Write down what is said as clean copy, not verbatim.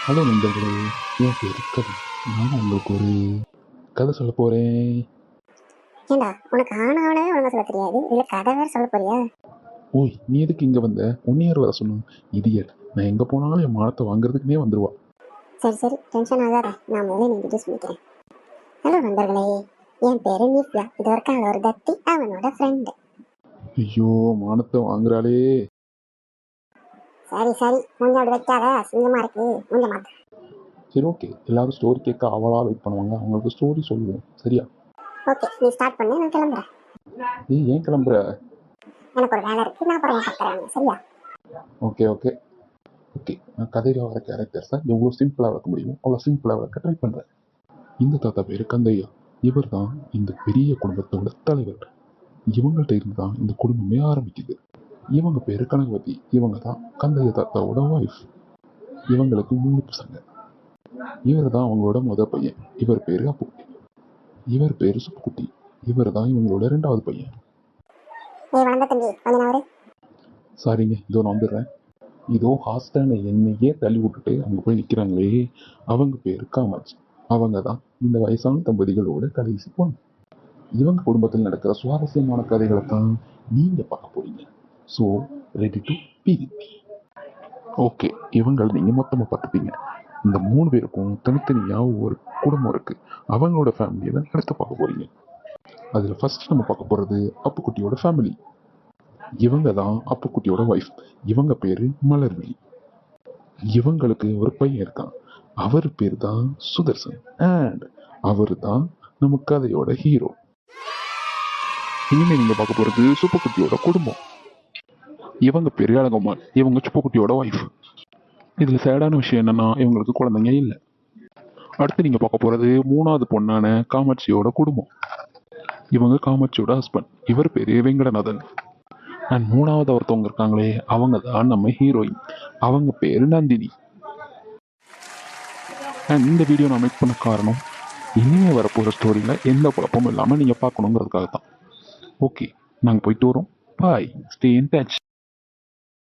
Hello நண்பர்களே, என் பேர் கவி. நான் உங்களுக்கு ஒரு கதை சொல்ல போகிறேன். ஏண்டா உனக்கு ஆனாவனவே ஒழுங்கா சொல்ல தெரியாது, இல்லை கதை வேற சொல்ல போறியா? ஓய், நீ எதுக்கு இங்கே வந்த? உன்னையார் வர சொன்னோம். இடியட், நான் எங்கே போனாலும் என் மானத்தை வாங்குறதுக்குனே வந்துடுவா. சரி சரி, டென்ஷன் ஆகாத, நான் முதல்ல நீ இன்ட்ரடியூஸ் பண்ணிக்கிறேன். ஹலோ நண்பர்களே, என் பேரு நிவ்யா. இது வரைக்கும் ஒரு தத்தி அவனோட ஃப்ரெண்டு. ஐயோ, மானத்தை வாங்குறாளே. சரி சரி, முன்னாடி வைக்காத, அசிங்கமா இருக்கு, முன்ன மாத்து. சரி, ஓகே. எல்லாரும் ஸ்டோரி கேட்க அவளாக வெயிட் பண்ணுவாங்க. அவங்களுக்கு ஸ்டோரி சொல்லுவோம், சரியா? ஓகே, நீ ஸ்டார்ட் பண்ணு, நான் கிளம்புறேன். நீ ஏன் கிளம்புற? எனக்கு ஒரு வேலை இருக்கு, நான் அப்புறம் பார்க்குறேன், சரியா? Okay okay okay. நான் கதையில் வர கேரக்டர்ஸை எவ்வளோ சிம்பிளாக வளர்க்க முடியுமோ அவ்வளோ சிம்பிளாக வளர்க்க ட்ரை பண்ணுறேன். இந்த தாத்தா பேர் கந்தையா. இவர் தான் இந்த பெரிய குடும்பத்தோட தலைவர். இவங்கள்ட்ட இருந்து தான் இந்த குடும்பமே ஆரம்பிக்குது. இவங்க பேரு கனகவதி. இவங்க தான் கந்தைய தாத்தாவோட ஒய்ஃப். இவங்களுக்கு 3 பசங்க. இவர் தான் அவங்களோட பையன். இவர் பேரு அப்புக்குட்டி. இவர் பேரு சுப்புக்குட்டி. இவர் தான் இவங்களோட 2வது பையன். சாரிங்க, இதோ நான் வந்துடுறேன். இதோ ஹாஸ்டான என்னையே தள்ளி விட்டுட்டு அங்கே போய் நிற்கிறாங்களே, அவங்க பேரு காமாட்சி. அவங்க தான் இந்த வயசான தம்பதிகளோட கடைசி பொண்ணு. இவங்க குடும்பத்தில் நடக்கிற சுவாரஸ்யமான கதைகளை தான் நீங்க பார்க்க போறீங்க. So ready to feel. Okay, இவங்க நீங்க மொத்தமாக பார்த்துப்பீங்க. இந்த 3 பேருக்கும் தனித்தனியாக ஒரு குடும்பம் இருக்கு. அவங்களோட ஃபேமிலியை தான் அடுத்து பார்க்க போறீங்க. அதில் ஃபர்ஸ்ட் நம்ம பார்க்க போகிறது அப்புக்குட்டியோட ஃபேமிலி. இவங்க தான் அப்புக்குட்டியோட ஒய்ஃப். இவங்க பேரு மலர்விழி. இவங்களுக்கு ஒரு பையன் இருக்கான். அவர் பேர் தான் சுதர்சன். அண்ட் அவர் தான் நம்ம கதையோட ஹீரோ. இனிமே நீங்க பார்க்க போறது சுப்புக்குட்டியோட குடும்பம். இவங்க பெரிய அழகம்மாள். இவங்க சுப்புக்குட்டியோட ஒய்ஃப். இதுல சேடான விஷயம் என்னன்னா, இவங்களுக்கு குழந்தைங்க இல்லை. அடுத்து நீங்க பார்க்க போறது 3வது பொண்ணான காமாட்சியோட குடும்பம். இவங்க காமாட்சியோட ஹஸ்பண்ட். இவர் பேரு வெங்கடநாதன். அண்ட் 3வது ஒருத்தவங்க இருக்காங்களே, அவங்க தான் நம்ம ஹீரோயின். அவங்க பேரு நந்தினி. அண்ட் இந்த வீடியோ நான் மேக் பண்ண காரணம், இனிமே வரப்போகிற ஸ்டோரியில் எந்த குழப்பமும் இல்லாமல் நீங்கள் பார்க்கணுங்கிறதுக்காக தான். ஓகே, நாங்கள் போயிட்டு வரோம். பாய், ஸ்டே இன் டச்.